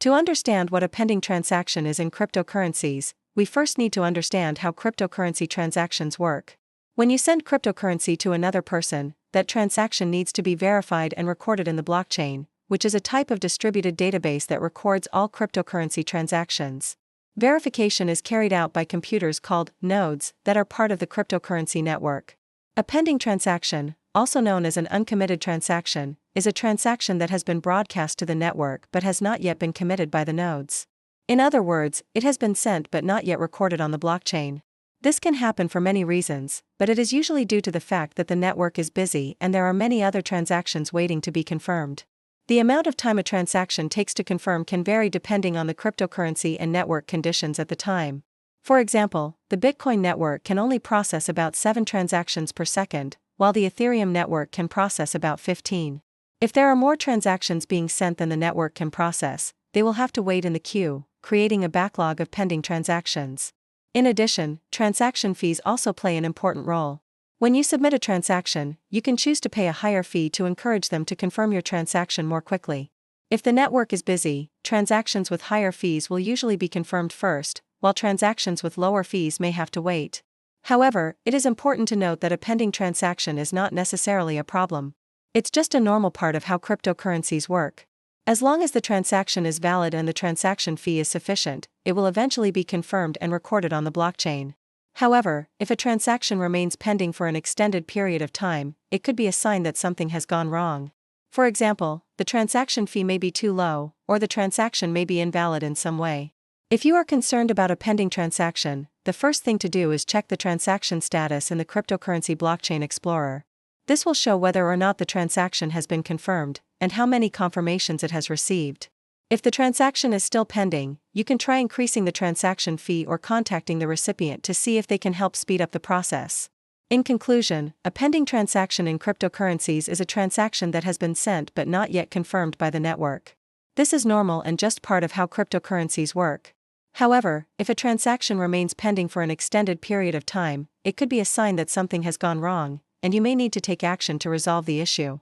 To understand what a pending transaction is in cryptocurrencies, we first need to understand how cryptocurrency transactions work. When you send cryptocurrency to another person, that transaction needs to be verified and recorded in the blockchain, which is a type of distributed database that records all cryptocurrency transactions. Verification is carried out by computers called nodes that are part of the cryptocurrency network. A pending transaction, also known as an uncommitted transaction, is a transaction that has been broadcast to the network but has not yet been committed by the nodes. In other words, it has been sent but not yet recorded on the blockchain. This can happen for many reasons, but it is usually due to the fact that the network is busy and there are many other transactions waiting to be confirmed. The amount of time a transaction takes to confirm can vary depending on the cryptocurrency and network conditions at the time. For example, the Bitcoin network can only process about 7 transactions per second, while the Ethereum network can process about 15. If there are more transactions being sent than the network can process, they will have to wait in the queue, creating a backlog of pending transactions. In addition, transaction fees also play an important role. When you submit a transaction, you can choose to pay a higher fee to encourage them to confirm your transaction more quickly. If the network is busy, transactions with higher fees will usually be confirmed first, while transactions with lower fees may have to wait. However, it is important to note that a pending transaction is not necessarily a problem. It's just a normal part of how cryptocurrencies work. As long as the transaction is valid and the transaction fee is sufficient, it will eventually be confirmed and recorded on the blockchain. However, if a transaction remains pending for an extended period of time, it could be a sign that something has gone wrong. For example, the transaction fee may be too low, or the transaction may be invalid in some way. If you are concerned about a pending transaction, the first thing to do is check the transaction status in the cryptocurrency blockchain explorer. This will show whether or not the transaction has been confirmed, and how many confirmations it has received. If the transaction is still pending, you can try increasing the transaction fee or contacting the recipient to see if they can help speed up the process. In conclusion, a pending transaction in cryptocurrencies is a transaction that has been sent but not yet confirmed by the network. This is normal and just part of how cryptocurrencies work. However, if a transaction remains pending for an extended period of time, it could be a sign that something has gone wrong, and you may need to take action to resolve the issue.